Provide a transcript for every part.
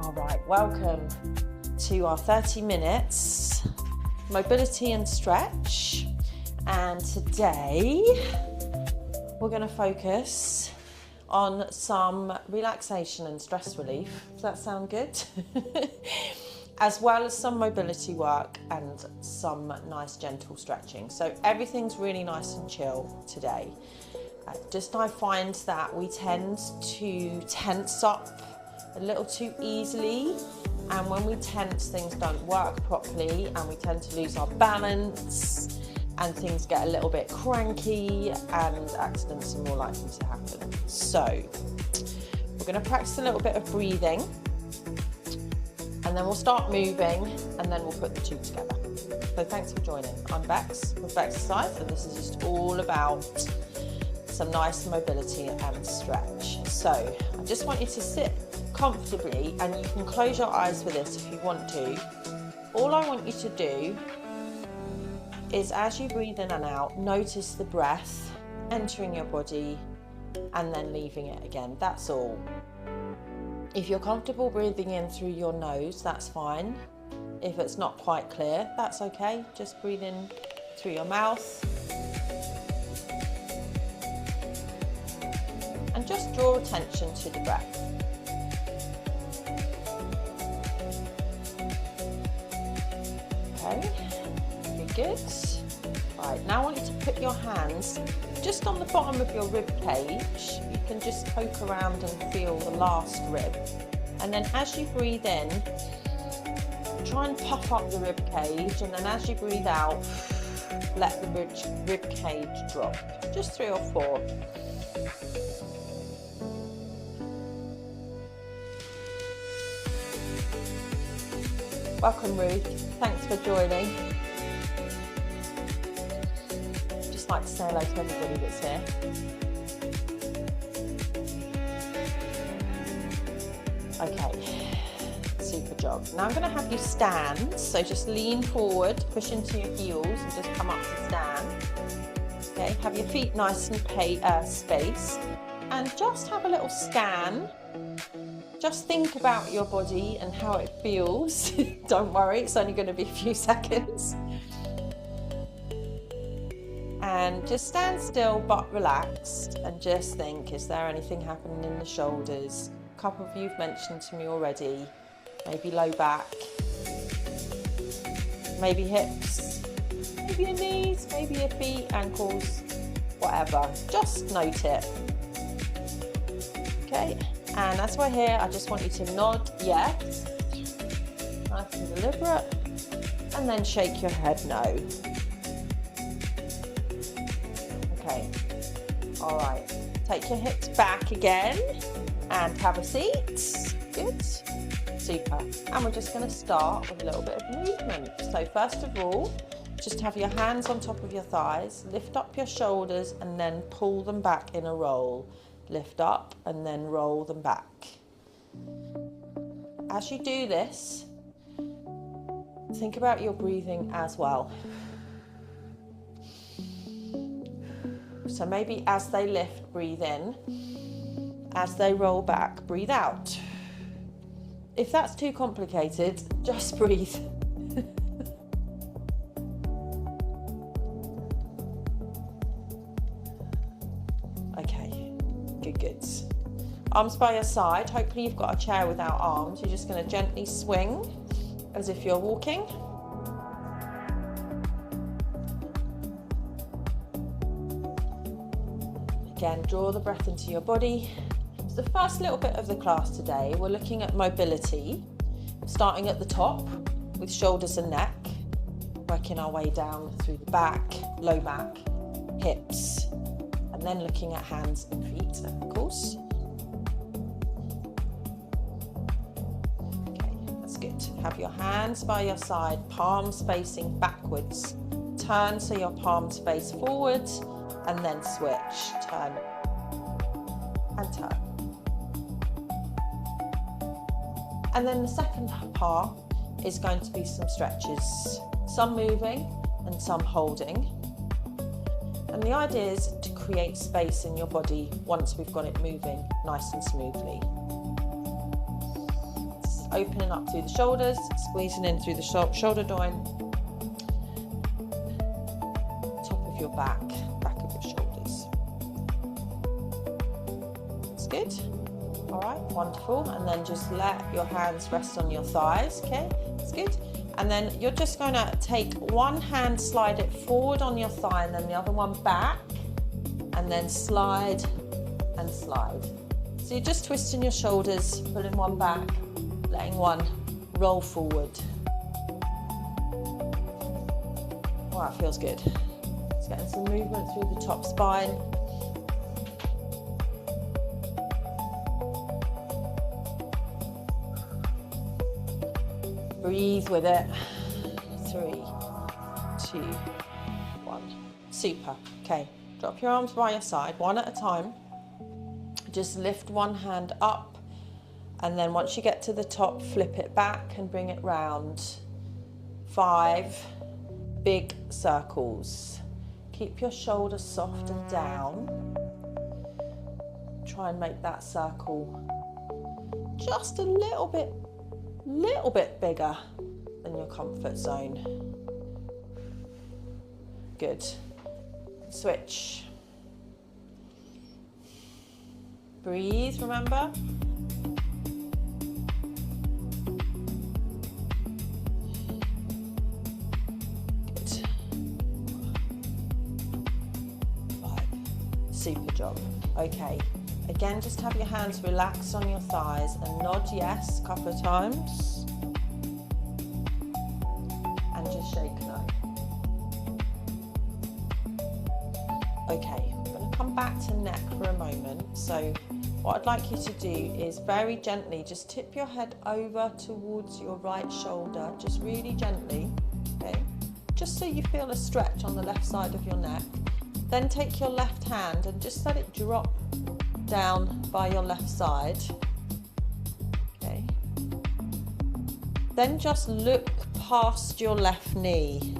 All right, welcome to our 30 minutes mobility and stretch. And today we're going to focus on some relaxation and stress relief. Does that sound good? As well as some mobility work and some nice gentle stretching. So everything's really nice and chill today. I find that we tend to tense up a little too easily, and when we tense, things don't work properly and we tend to lose our balance and things get a little bit cranky and accidents are more likely to happen. So we're going to practice a little bit of breathing and then we'll start moving and then we'll put the two together. So thanks for joining. I'm Bex with Bexercise, and this is just all about some nice mobility and stretch. So I just want you to sit comfortably, and you can close your eyes for this if you want to. All I want you to do is, as you breathe in and out, notice the breath entering your body and then leaving it again. That's all. If you're comfortable breathing in through your nose, that's fine. If it's not quite clear, that's okay. Just breathe in through your mouth. And just draw attention to the breath. Okay, you're good. Right, now I want you to put your hands just on the bottom of your rib cage. You can just poke around and feel the last rib. And then as you breathe in, try and puff up the rib cage, and then as you breathe out, let the rib cage drop. Just 3 or 4. Welcome, Ruth. Thanks for joining. Just like to say hello to everybody that's here. Okay, super job. Now I'm going to have you stand, so just lean forward, push into your heels and just come up to stand. Okay, have your feet nice and spaced, and just have a little scan. Just think about your body and how it feels. Don't worry, it's only going to be a few seconds. And just stand still but relaxed and just think, is there anything happening in the shoulders? A couple of you've mentioned to me already. Maybe low back, maybe hips, maybe your knees, maybe your feet, ankles, whatever. Just note it. Okay. And as we're here, I just want you to nod yes, nice and deliberate, and then shake your head no. Okay, all right. Take your hips back again and have a seat. Good, super. And we're just going to start with a little bit of movement. So first of all, just have your hands on top of your thighs, lift up your shoulders and then pull them back in a roll. Lift up and then roll them back. As you do this, think about your breathing as well. So maybe as they lift, breathe in. As they roll back, breathe out. If that's too complicated, just breathe. Good. Arms by your side. Hopefully you've got a chair without arms. You're just going to gently swing as if you're walking. Again, draw the breath into your body. So the first little bit of the class today, we're looking at mobility, starting at the top with shoulders and neck, working our way down through the back, low back, hips, and then looking at hands and feet, of course. Okay, that's good. Have your hands by your side, palms facing backwards. Turn so your palms face forward, and then switch. Turn and turn. And then the second part is going to be some stretches, some moving and some holding. And the idea is to create space in your body once we've got it moving nice and smoothly. opening up through the shoulders, squeezing in through the shoulder joint, top of your back of your shoulders. That's good. All right, wonderful. And then just let your hands rest on your thighs, okay? That's good. And then you're just going to take one hand, slide it forward on your thigh, and then the other one back, and then slide and slide. So you're just twisting your shoulders, pulling one back, letting one roll forward. Wow, it feels good. It's getting some movement through the top spine. Breathe with it. 3, 2, 1. Super. Okay, drop your arms by your side, one at a time. Just lift one hand up, and then once you get to the top, flip it back and bring it round. 5 big circles. Keep your shoulders soft and down. Try and make that circle just a little bit bigger than your comfort zone. Good. Switch. Breathe, remember. Good. 5. Super job. Okay. Again, just have your hands relaxed on your thighs and nod yes a couple of times. And just shake no. Okay, I'm going to come back to neck for a moment. So what I'd like you to do is very gently just tip your head over towards your right shoulder, just really gently, okay? Just so you feel a stretch on the left side of your neck. Then take your left hand and just let it drop down by your left side, okay? Then just look past your left knee.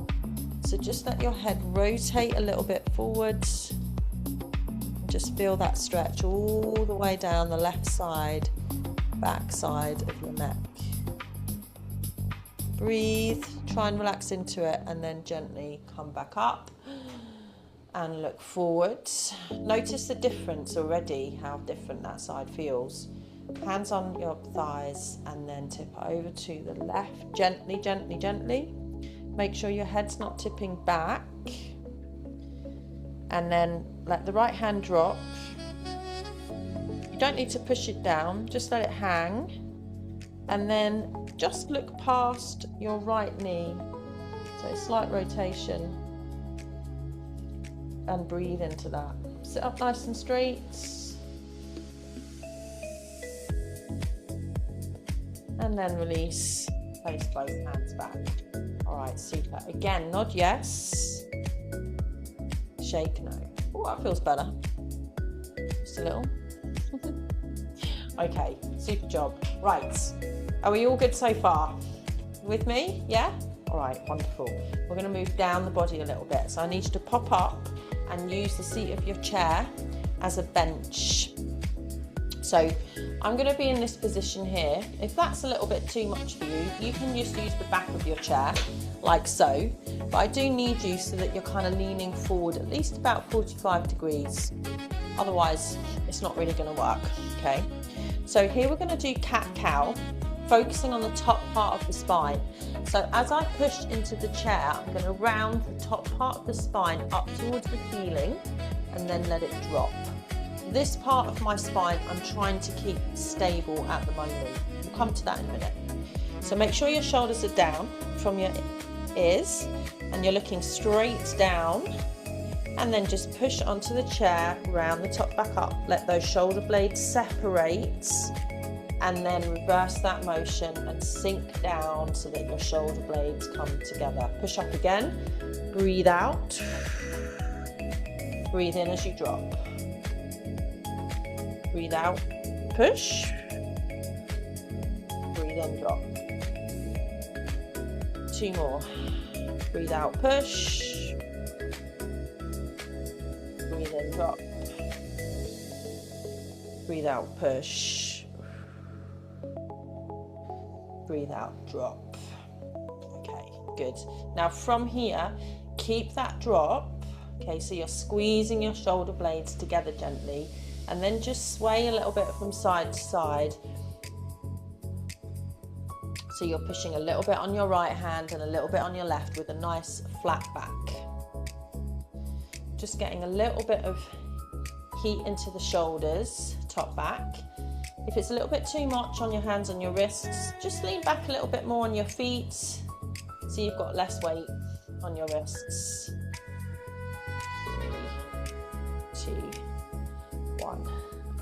So just let your head rotate a little bit forwards. Just feel that stretch all the way down the left side, back side of your neck. Breathe, try and relax into it, and then gently come back up and look forward. Notice the difference already, how different that side feels. Hands on your thighs and then tip over to the left. Gently, gently, gently. Make sure your head's not tipping back. And then let the right hand drop. You don't need to push it down, just let it hang. And then just look past your right knee. So a slight rotation. And breathe into that. Sit up nice and straight. And then release. Place both hands back. All right, super. Again, nod yes. Shake no. Oh, that feels better. Just a little. Okay, super job. Right. Are we all good so far? With me? Yeah? All right, wonderful. We're going to move down the body a little bit. So I need you to pop up and use the seat of your chair as a bench. So I'm going to be in this position here. If that's a little bit too much for you, you can just use the back of your chair, like so. But I do need you so that you're kind of leaning forward at least about 45 degrees. Otherwise, it's not really going to work, okay? So here we're going to do cat-cow, focusing on the top part of the spine. So as I push into the chair, I'm going to round the top part of the spine up towards the ceiling and then let it drop. This part of my spine I'm trying to keep stable at the moment. We'll come to that in a minute. So make sure your shoulders are down from your ears and you're looking straight down, and then just push onto the chair, round the top back up, let those shoulder blades separate, and then reverse that motion and sink down so that your shoulder blades come together. Push up again, breathe out, breathe in as you drop. Breathe out, push, breathe in, drop. 2 more. Breathe out, push, breathe in, drop. Breathe out, push, breathe out, drop. Okay, good. Now from here, keep that drop. Okay, so you're squeezing your shoulder blades together gently, and then just sway a little bit from side to side. So you're pushing a little bit on your right hand and a little bit on your left with a nice flat back. Just getting a little bit of heat into the shoulders, top back. If it's a little bit too much on your hands and your wrists, just lean back a little bit more on your feet so you've got less weight on your wrists. 3, 2, 1.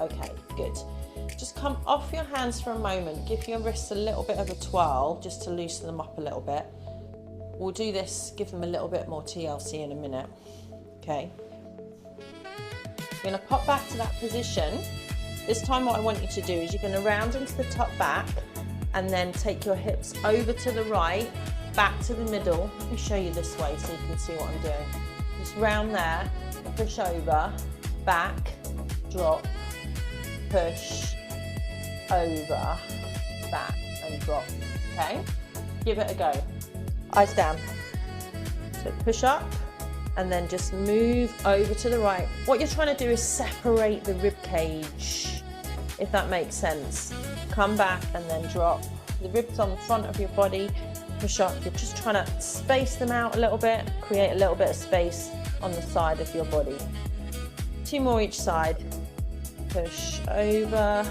Okay, good. Just come off your hands for a moment. Give your wrists a little bit of a twirl just to loosen them up a little bit. We'll do this, give them a little bit more TLC in a minute. Okay. You're going to pop back to that position. This time what I want you to do is you're going to round into the top back and then take your hips over to the right, back to the middle. Let me show you this way so you can see what I'm doing. Just round there, push over, back, drop, push, over, back and drop. Okay, give it a go. Eyes down. So push up and then just move over to the right. What you're trying to do is separate the rib cage, if that makes sense. Come back and then drop. The ribs on the front of your body, push up. You're just trying to space them out a little bit, create a little bit of space on the side of your body. 2 more each side. Push over,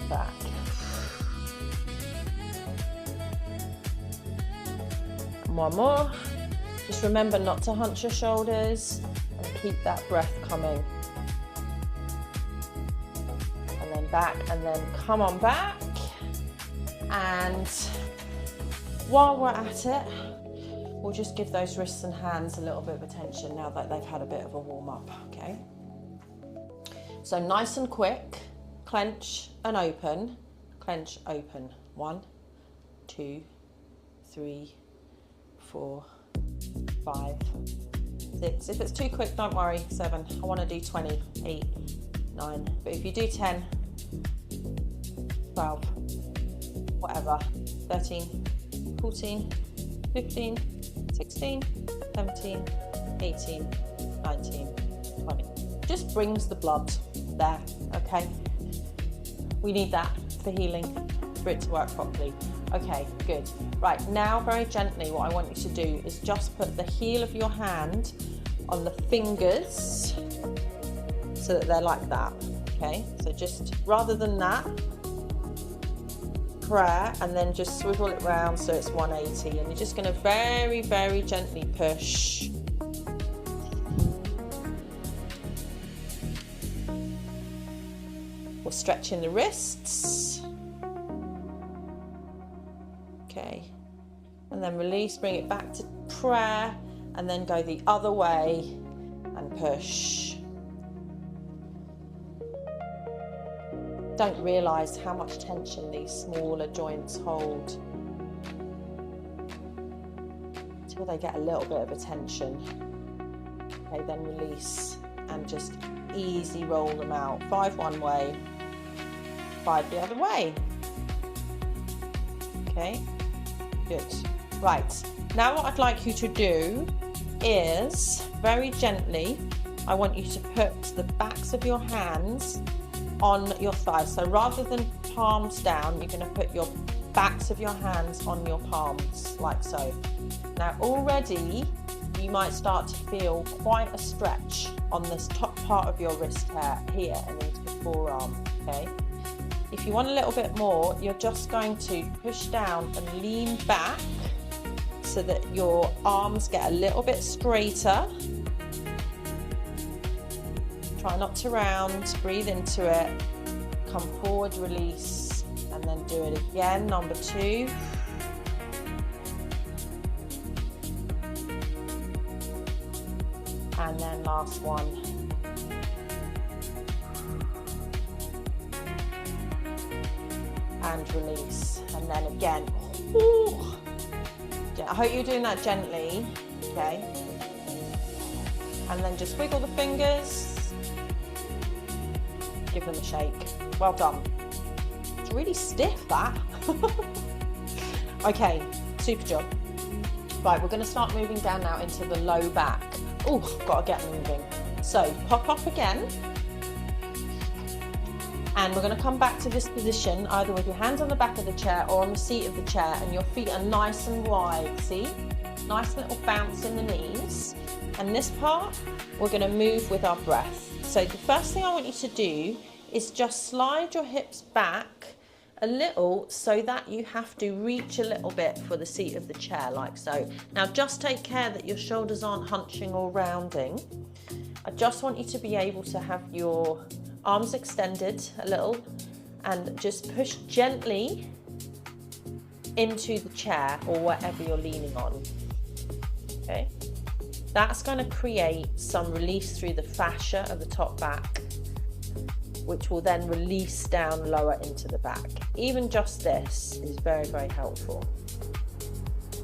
back. And 1 more. Just remember not to hunch your shoulders and keep that breath coming. And then back, and then come on back. And while we're at it, we'll just give those wrists and hands a little bit of attention now that they've had a bit of a warm up, okay? So nice and quick, clench and open, clench, open. 1, 2, 3, 4, 5, 6. If it's too quick, don't worry. 7. I want to do 20, 8, 9. But if you do 10, 12, whatever, 13, 14, 15, 16, 17, 18, 19, 20. Just brings the blood there, okay? We need that for healing, for it to work properly. Okay, good. Right, now very gently what I want you to do is just put the heel of your hand on the fingers so that they're like that, okay? So just, rather than that, prayer, and then just swivel it round so it's 180, and you're just going to very, very gently push. We're stretching the wrists. Okay, and then release, bring it back to prayer, and then go the other way and push. Don't realise how much tension these smaller joints hold until they get a little bit of attention. Okay, then release and just easy roll them out. 5 one way, 5 the other way. Okay, good. Right, now what I'd like you to do is, very gently, I want you to put the backs of your hands on your thighs. So rather than palms down, you're going to put your backs of your hands on your palms, like so. Now already you might start to feel quite a stretch on this top part of your wrist hair here and into the forearm, okay? If you want a little bit more, you're just going to push down and lean back so that your arms get a little bit straighter. Try not to round, breathe into it, come forward, release, and then do it again, number 2. And then last one. And release, and then again. Ooh. I hope you're doing that gently, okay? And then just wiggle the fingers. Give them a shake. Well done. really stiff, that. Okay, super job. Right, we're gonna start moving down now into the low back. Oh, gotta get moving. So pop up again. And we're going to come back to this position either with your hands on the back of the chair or on the seat of the chair, and your feet are nice and wide, see? Nice little bounce in the knees. And this part, we're going to move with our breath. So the first thing I want you to do is just slide your hips back a little so that you have to reach a little bit for the seat of the chair, like so. Now just take care that your shoulders aren't hunching or rounding. I just want you to be able to have your arms extended a little and just push gently into the chair or whatever you're leaning on. Okay, that's going to create some release through the fascia of the top back, which will then release down lower into the back. Even just this is very, very helpful.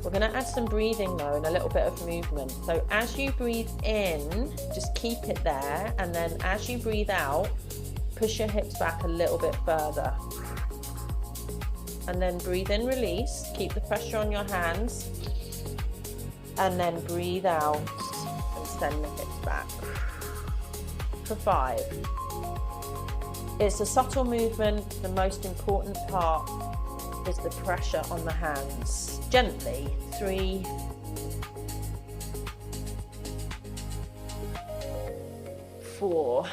We're going to add some breathing though and a little bit of movement. So as you breathe in, just keep it there, and then as you breathe out, push your hips back a little bit further. And then breathe in, release, keep the pressure on your hands, and then breathe out and send the hips back. For 5. It's a subtle movement. The most important part is the pressure on the hands. Gently. 3, 4,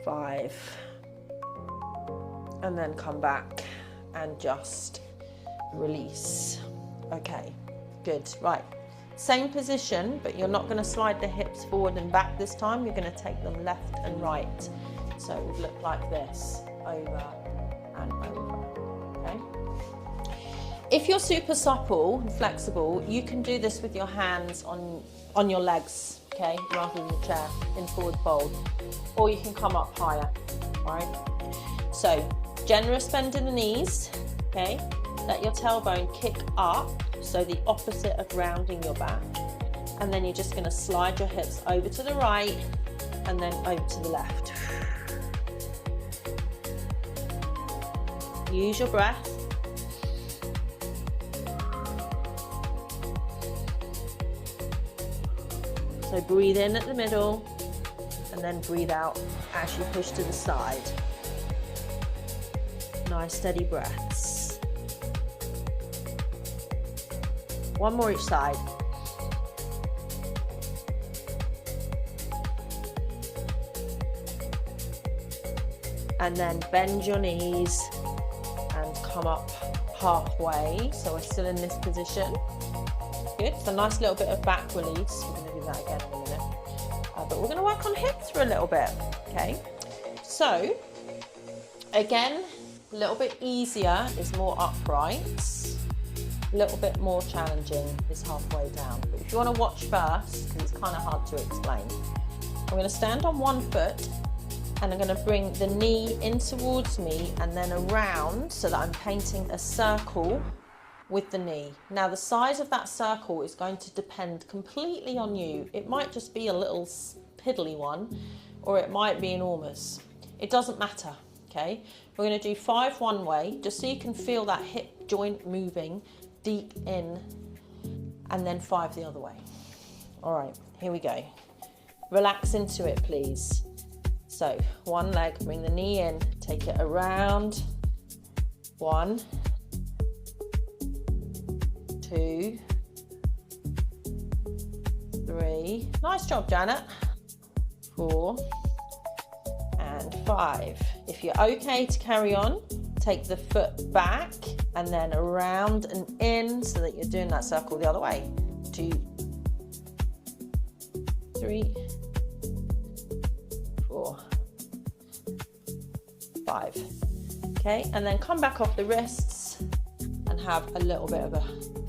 5, and then come back and just release. Okay, good. Right, same position, but you're not going to slide the hips forward and back this time. You're going to take them left and right. So it would look like this, over and over. Okay. If you're super supple and flexible, you can do this with your hands on your legs, okay, rather than the chair in forward fold, or you can come up higher. All right. So generous bend in the knees. Okay. Let your tailbone kick up, so the opposite of rounding your back, and then you're just going to slide your hips over to the right and then over to the left. Use your breath. So breathe in at the middle and then breathe out as you push to the side. Nice steady breaths. One more each side. And then bend your knees and come up halfway. So we're still in this position. Good. So a nice little bit of back release. We're going to do that again in a minute. But we're going to work on hips for a little bit. Okay. So again, a little bit easier is more uprights. A little bit more challenging is halfway down. But if you want to watch first, because it's kind of hard to explain, I'm going to stand on one foot and I'm going to bring the knee in towards me and then around so that I'm painting a circle with the knee. Now the size of that circle is going to depend completely on you. It might just be a little piddly one, or it might be enormous. It doesn't matter, okay? We're going to do 5 one way, just so you can feel that hip joint moving deep in, and then 5 the other way. All right, here we go. Relax into it, please. So one leg, bring the knee in, take it around. 1, 2, 3. Nice job, Janet. 4 and 5. If you're okay to carry on, take the foot back and then around and in so that you're doing that circle the other way. 2, 3, 4, 5. Okay, and then come back off the wrists and have a little bit of a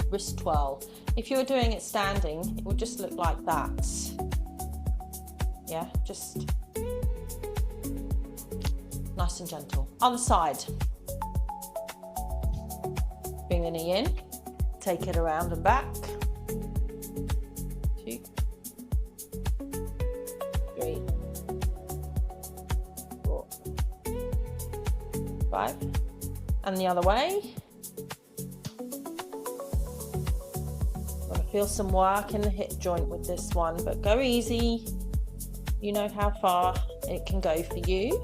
wrist twirl. If you're doing it standing, it would just look like that. Yeah, just nice and gentle. Other side. Bring the knee in, take it around and back. 2, 3, 5. And the other way. Feel some work in the hip joint with this one, but go easy. You know how far it can go for you.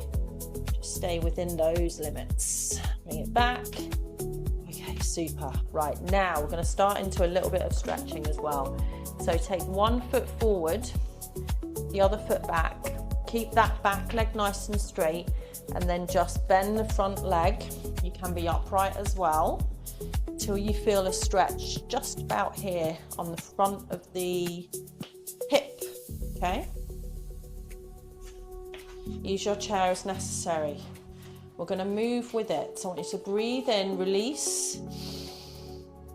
Just stay within those limits. Bring it back. Okay, super. Right, now we're going to start into a little bit of stretching as well. So take one foot forward, the other foot back. Keep that back leg nice and straight, and then just bend the front leg. You can be upright as well, till you feel a stretch just about here on the front of the hip, okay? Use your chair as necessary. We're going to move with it. So I want you to breathe in, release,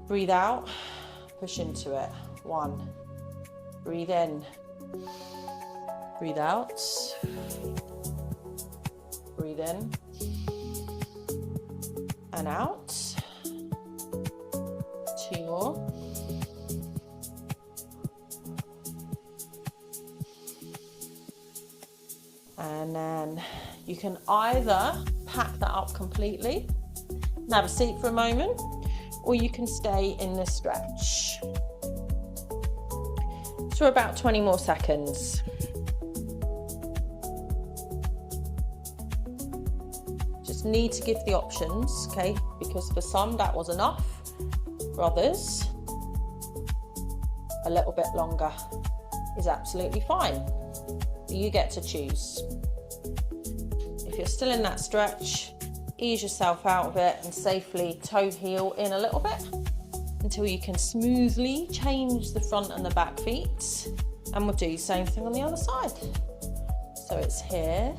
breathe out, push into it. 1, breathe in, breathe out, breathe in and out. 2 more. And then you can either pack that up completely and have a seat for a moment, or you can stay in this stretch for about 20 more seconds. Just need to give the options, okay? Because for some that was enough. For others, a little bit longer is absolutely fine. You get to choose. If you're still in that stretch, ease yourself out of it and safely toe heel in a little bit until you can smoothly change the front and the back feet. And we'll do the same thing on the other side. So it's here.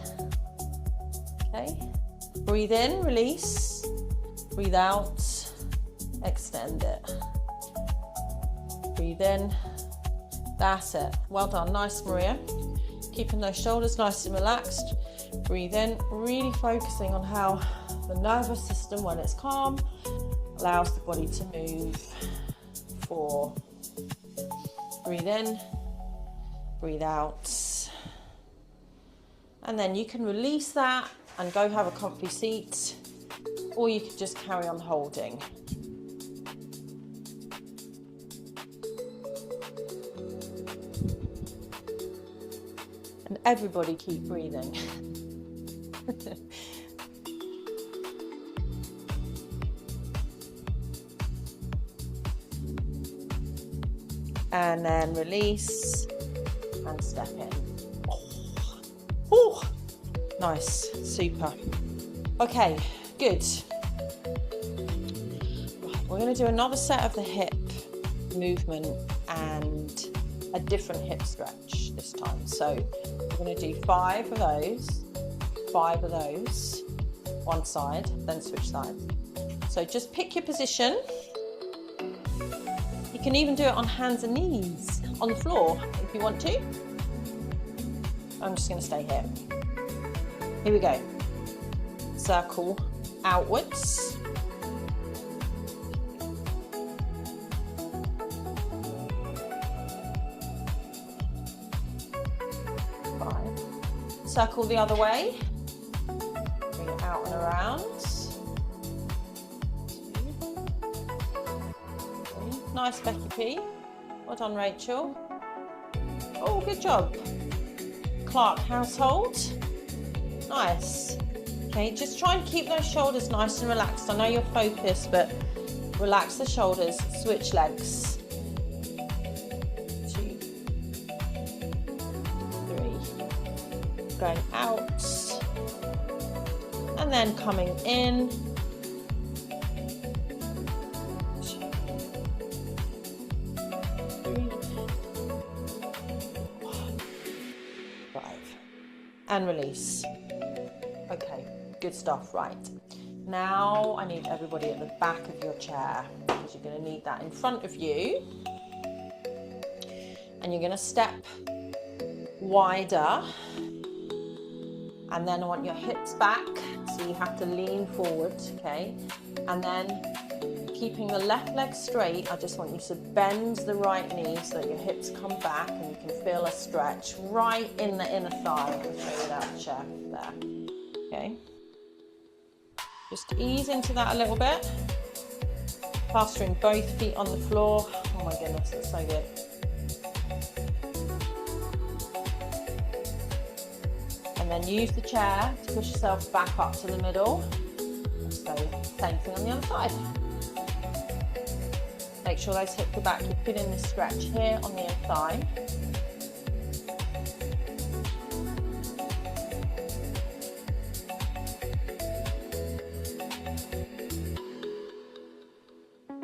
Okay. Breathe in, release. Breathe out. Extend it. Breathe in. That's it. Well done. Nice, Maria. Keeping those shoulders nice and relaxed. Breathe in, really focusing on how the nervous system, when it's calm, allows the body to move. 4. Breathe in, breathe out. And then you can release that and go have a comfy seat, or you could just carry on holding. And everybody keep breathing. And then release and step in. Oh, nice, super. Okay, good. Right, we're going to do another set of the hip movement and a different hip stretch this time. So we're going to do 5 of those, 5 of those, one side, then switch sides. So just pick your position. You can even do it on hands and knees on the floor if you want to. I'm just going to stay here. Here we go. Circle outwards. Circle the other way. Bring it out and around. 2. Nice, Becky P. Well done, Rachel. Oh, good job. Clark household. Nice. Okay, just try and keep those shoulders nice and relaxed. I know you're focused, but relax the shoulders. Switch legs. 2, 3. Going out. And then coming in. 3, 5. And release. Okay, good stuff. Right. Now I need everybody at the back of your chair, because you're going to need that in front of you. And you're going to step wider. And then I want your hips back, so you have to lean forward, okay? And then keeping the left leg straight, I just want you to bend the right knee so that your hips come back and you can feel a stretch right in the inner thigh. I'll show you that chair there, okay? Just ease into that a little bit. Plastering both feet on the floor. Oh my goodness, it's so good. And then use the chair to push yourself back up to the middle. So same thing on the other side. Make sure those hips are back. You're feeling this stretch here on the inside.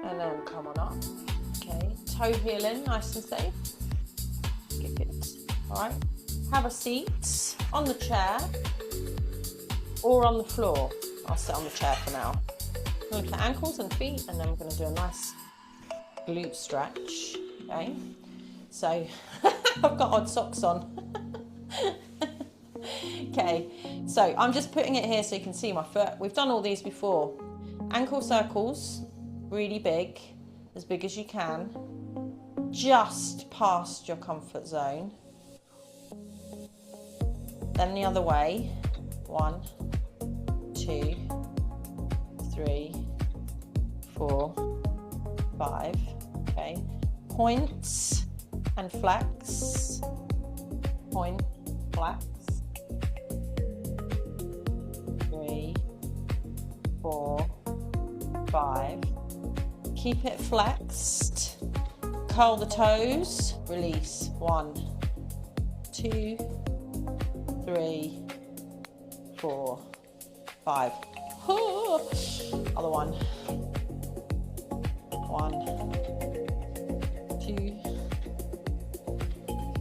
And then come on up. Okay, toe heeling, nice and safe. Good. All right. Have a seat on the chair or on the floor. I'll sit on the chair for now. Look at ankles and feet, and then we're going to do a nice glute stretch. Okay, so I've got odd socks on. Okay, so I'm just putting it here so you can see my foot. We've done all these before. Ankle circles, really big as you can, just past your comfort zone. Then the other way. 1, 2, 3, 4, 5. Okay. Point and flex. Point, flex. 3, 4, 5. Keep it flexed. Curl the toes. Release. 1, 2, 3, 4, 5. Other one. 1, 2,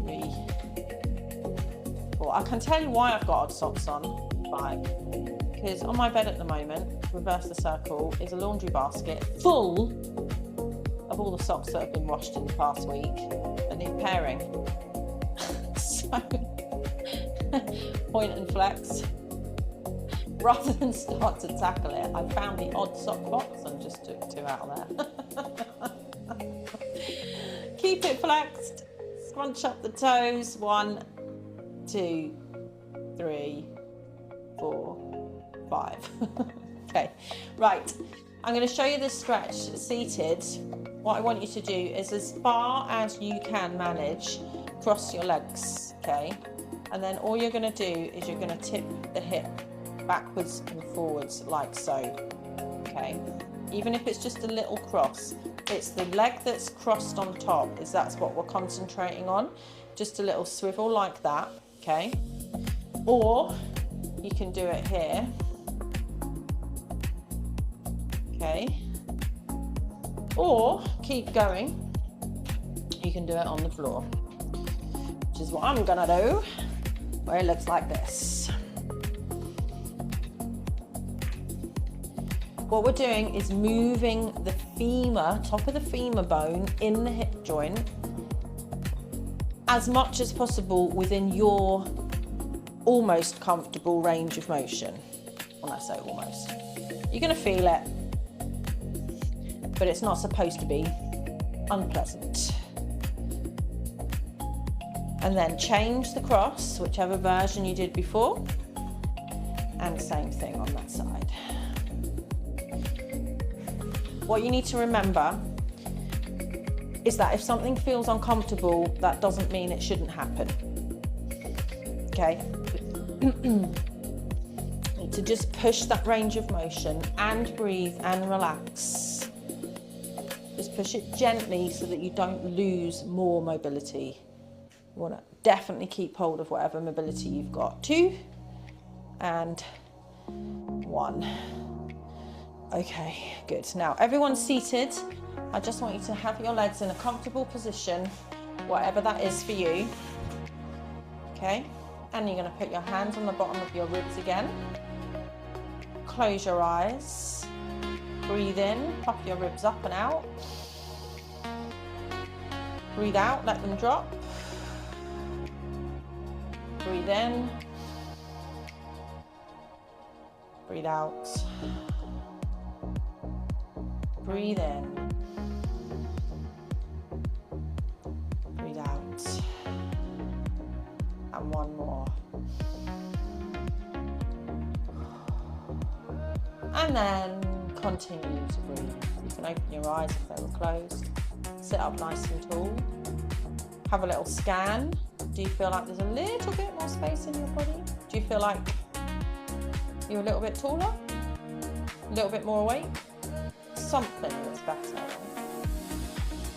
3, 4. I can tell you why I've got odd socks on. 5. Because on my bed at the moment, reverse the circle, is a laundry basket full of all the socks that have been washed in the past week that need pairing. So, point and flex. Rather than start to tackle it, I found the odd sock box and just took 2 out of there. Keep it flexed. Scrunch up the toes. 1, 2, 3, 4, 5. Okay, right. I'm going to show you this stretch seated. What I want you to do is, as far as you can manage, cross your legs, okay? And then all you're going to do is you're going to tip the hip backwards and forwards like so, okay? Even if it's just a little cross, it's the leg that's crossed on top, that's what we're concentrating on. Just a little swivel like that, okay? Or you can do it here, okay? Or keep going, you can do it on the floor, which is what I'm gonna do, where it looks like this. What we're doing is moving the femur, top of the femur bone in the hip joint as much as possible within your almost comfortable range of motion. When I say almost, you're going to feel it, but it's not supposed to be unpleasant. And then change the cross, whichever version you did before, and same thing on that side. What you need to remember is that if something feels uncomfortable, that doesn't mean it shouldn't happen. Okay? To just push that range of motion and breathe and relax. Just push it gently so that you don't lose more mobility. You want to definitely keep hold of whatever mobility you've got. 2 and 1. Okay, good. Now everyone's seated. I just want you to have your legs in a comfortable position, whatever that is for you. Okay, and you're going to put your hands on the bottom of your ribs again. Close your eyes. Breathe in, puff your ribs up and out. Breathe out, let them drop. Breathe in. Breathe out. Breathe in. Breathe out. And one more. And then continue to breathe. You can open your eyes if they were closed. Sit up nice and tall. Have a little scan. Do you feel like there's a little bit more space in your body? Do you feel like you're a little bit taller? A little bit more awake? Something that's better.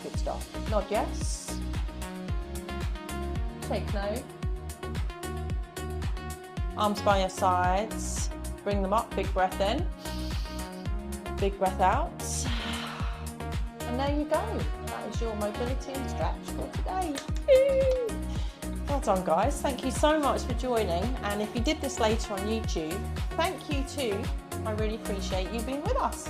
Good stuff. Nod yes. Take note. Arms by your sides. Bring them up. Big breath in. Big breath out. And there you go. That is your mobility and stretch for today. Well done, guys. Thank you so much for joining. And if you did this later on YouTube, thank you too. I really appreciate you being with us.